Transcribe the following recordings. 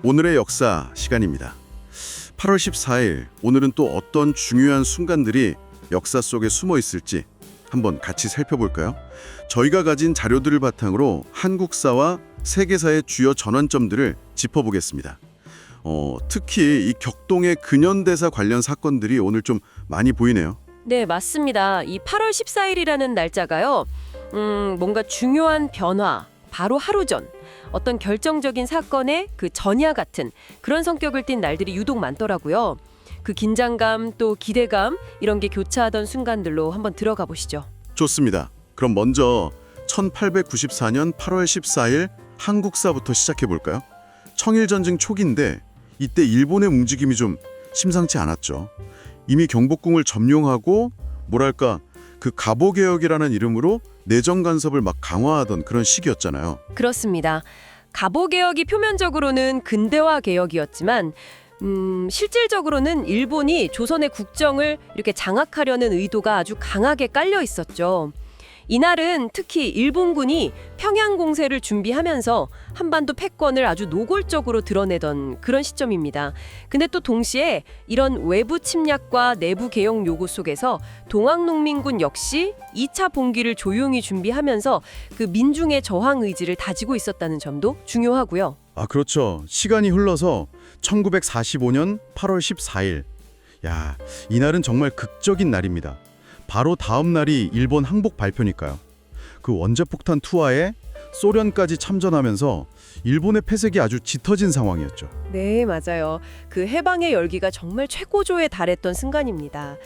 오늘의 역사 시간입니다. 8월 14일, 오늘은 또 어떤 중요한 순간들이 역사 속에 숨어 있을지 한번 같이 살펴볼까요? 저희가 가진 자료들을 바탕으로 한국사와 세계사의 주요 전환점들을 짚어보겠습니다. 특히 이 격동의 근현대사 관련 사건들이 오늘 좀 많이 보이네요. 네, 맞습니다. 이 8월 14일이라는 날짜가요. 뭔가 중요한 변화, 바로 하루 전 어떤 결정적인 사건의 그 전야 같은 그런 성격을 띤 날들이 유독 많더라고요. 그 긴장감 또 기대감 이런 게 교차하던 순간들로 한번 들어가 보시죠. 좋습니다. 그럼 먼저 1894년 8월 14일 한국사부터 시작해 볼까요? 청일전쟁 초기인데 이때 일본의 움직임이 좀 심상치 않았죠. 이미 경복궁을 점령하고 뭐랄까 그 갑오개혁이라는 이름으로 내정 간섭을 막 강화하던 그런 시기였잖아요. 그렇습니다. 갑오개혁이 표면적으로는 근대화 개혁이었지만 실질적으로는 일본이 조선의 국정을 이렇게 장악하려는 의도가 아주 강하게 깔려 있었죠. 이날은 특히 일본군이 평양 공세를 준비하면서 한반도 패권을 아주 노골적으로 드러내던 그런 시점입니다. 근데 또 동시에 이런 외부 침략과 내부 개혁 요구 속에서 동학농민군 역시 2차 봉기를 조용히 준비하면서 그 민중의 저항 의지를 다지고 있었다는 점도 중요하고요. 아, 그렇죠. 시간이 흘러서 1945년 8월 14일. 야, 이날은 정말 극적인 날입니다. 바로 다음 날이 일본 항복 발표니까요. 그 원자폭탄 투하에 소련까지 참전하면서 일본의 패색이 아주 짙어진 상황이었죠. 네, 맞아요. 그 해방의 열기가 정말 최고조에 달했던 순간입니다.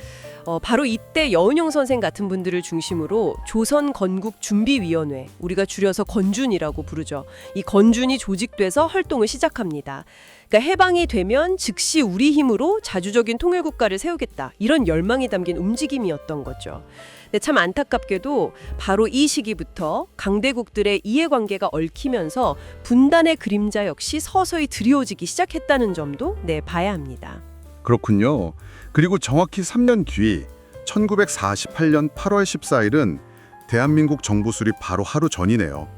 바로 이때 여은용 선생 같은 분들을 중심으로 조선건국준비위원회, 우리가 줄여서 건준이라고 부르죠. 이 건준이 조직돼서 활동을 시작합니다. 그러니까 해방이 되면 즉시 우리 힘으로 자주적인 통일국가를 세우겠다. 이런 열망이 담긴 움직임이었던 거죠. 근데 참 안타깝게도 바로 이 시기부터 강대국들의 이해관계가 얽히면서 분단의 그림자 역시 서서히 드리워지기 시작했다는 점도 봐야 합니다. 그렇군요. 그리고 정확히 3년 뒤 1948년 8월 14일은 대한민국 정부 수립 바로 하루 전이네요.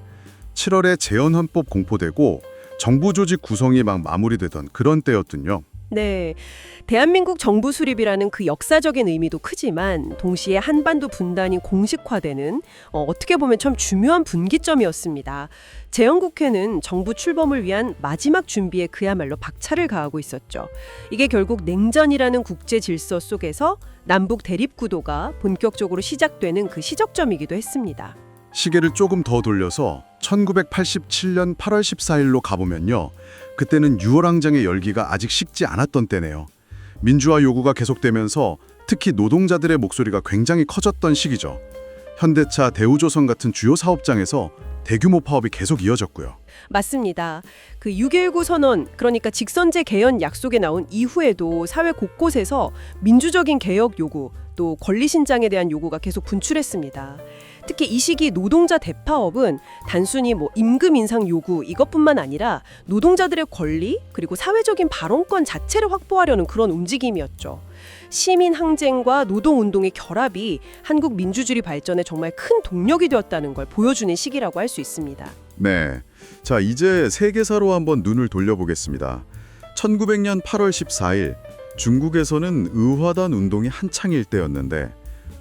7월에 재헌헌법 공포되고 정부 조직 구성이 막 마무리되던 그런 때였군요. 네, 대한민국 정부 수립이라는 그 역사적인 의미도 크지만 동시에 한반도 분단이 공식화되는 어떻게 보면 참 중요한 분기점이었습니다. 재헌국회는 정부 출범을 위한 마지막 준비에 그야말로 박차를 가하고 있었죠. 이게 결국 냉전이라는 국제 질서 속에서 남북 대립 구도가 본격적으로 시작되는 그 시적점이기도 했습니다. 시계를 조금 더 돌려서 1987년 8월 14일로 가보면요. 그때는 6월 항쟁의 열기가 아직 식지 않았던 때네요. 민주화 요구가 계속되면서 특히 노동자들의 목소리가 굉장히 커졌던 시기죠. 현대차, 대우조선 같은 주요 사업장에서 대규모 파업이 계속 이어졌고요. 맞습니다. 그 6.19 선언, 그러니까 직선제 개헌 약속에 나온 이후에도 사회 곳곳에서 민주적인 개혁 요구, 또 권리 신장에 대한 요구가 계속 분출했습니다. 특히 이 시기 노동자 대파업은 단순히 임금 인상 요구 이것뿐만 아니라 노동자들의 권리 그리고 사회적인 발언권 자체를 확보하려는 그런 움직임이었죠. 시민 항쟁과 노동 운동의 결합이 한국 민주주의 발전에 정말 큰 동력이 되었다는 걸 보여주는 시기라고 할 수 있습니다. 네, 자 이제 세계사로 한번 눈을 돌려보겠습니다. 1900년 8월 14일 중국에서는 의화단 운동이 한창일 때였는데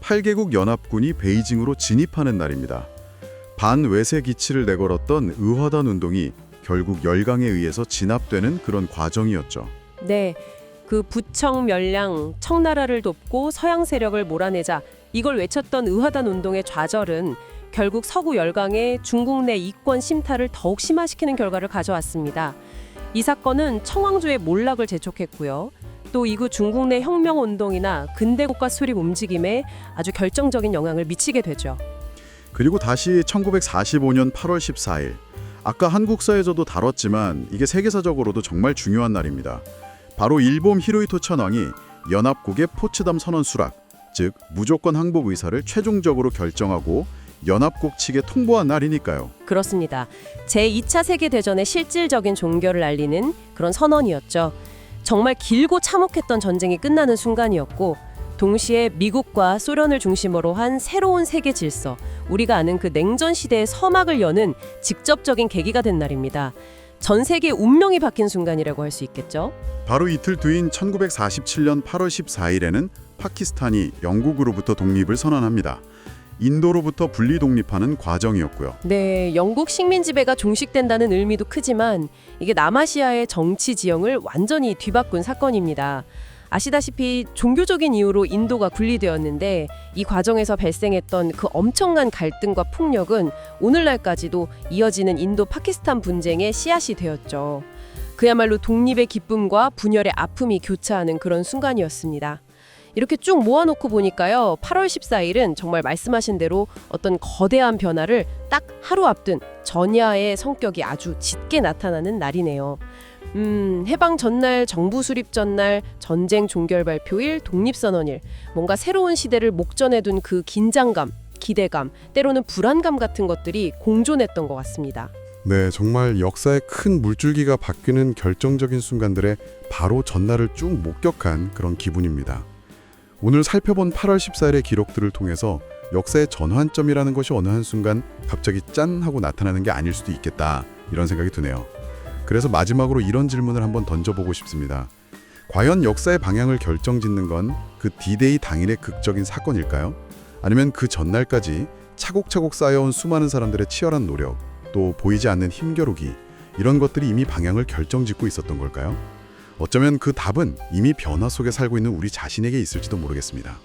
8개국 연합군이 베이징으로 진입하는 날입니다. 반외세 기치를 내걸었던 의화단 운동이 결국 열강에 의해서 진압되는 그런 과정이었죠. 네, 그 부청 멸량, 청나라를 돕고 서양 세력을 몰아내자 이걸 외쳤던 의화단 운동의 좌절은 결국 서구 열강의 중국 내 이권 심탈을 더욱 심화시키는 결과를 가져왔습니다. 이 사건은 청왕조의 몰락을 재촉했고요. 또 이후 중국 내 혁명운동이나 근대국가 수립 움직임에 아주 결정적인 영향을 미치게 되죠. 그리고 다시 1945년 8월 14일 아까 한국사에서도 다뤘지만 이게 세계사적으로도 정말 중요한 날입니다. 바로 일본 히로히토 천황이 연합국의 포츠담 선언 수락, 즉 무조건 항복 의사를 최종적으로 결정하고 연합국 측에 통보한 날이니까요. 그렇습니다. 제2차 세계대전의 실질적인 종결을 알리는 그런 선언이었죠. 정말 길고 참혹했던 전쟁이 끝나는 순간이었고 동시에 미국과 소련을 중심으로 한 새로운 세계 질서, 우리가 아는 그 냉전 시대의 서막을 여는 직접적인 계기가 된 날입니다. 전 세계 운명이 바뀐 순간이라고 할 수 있겠죠. 바로 이틀 뒤인 1947년 8월 14일에는 파키스탄이 영국으로부터 독립을 선언합니다. 인도로부터 분리 독립하는 과정이었고요. 네, 영국 식민 지배가 종식된다는 의미도 크지만 이게 남아시아의 정치 지형을 완전히 뒤바꾼 사건입니다. 아시다시피 종교적인 이유로 인도가 분리되었는데 이 과정에서 발생했던 그 엄청난 갈등과 폭력은 오늘날까지도 이어지는 인도 파키스탄 분쟁의 씨앗이 되었죠. 그야말로 독립의 기쁨과 분열의 아픔이 교차하는 그런 순간이었습니다. 이렇게 쭉 모아놓고 보니까요, 8월 14일은 정말 말씀하신 대로 어떤 거대한 변화를 딱 하루 앞둔 전야의 성격이 아주 짙게 나타나는 날이네요. 해방 전날, 정부 수립 전날, 전쟁 종결 발표일, 독립선언일, 뭔가 새로운 시대를 목전에 둔 그 긴장감, 기대감, 때로는 불안감 같은 것들이 공존했던 것 같습니다. 네, 정말 역사의 큰 물줄기가 바뀌는 결정적인 순간들에 바로 전날을 쭉 목격한 그런 기분입니다. 오늘 살펴본 8월 14일의 기록들을 통해서 역사의 전환점이라는 것이 어느 한순간 갑자기 짠 하고 나타나는 게 아닐 수도 있겠다, 이런 생각이 드네요. 그래서 마지막으로 이런 질문을 한번 던져보고 싶습니다. 과연 역사의 방향을 결정짓는 건 그 D-Day 당일의 극적인 사건일까요? 아니면 그 전날까지 차곡차곡 쌓여온 수많은 사람들의 치열한 노력, 또 보이지 않는 힘겨루기, 이런 것들이 이미 방향을 결정짓고 있었던 걸까요? 어쩌면 그 답은 이미 변화 속에 살고 있는 우리 자신에게 있을지도 모르겠습니다.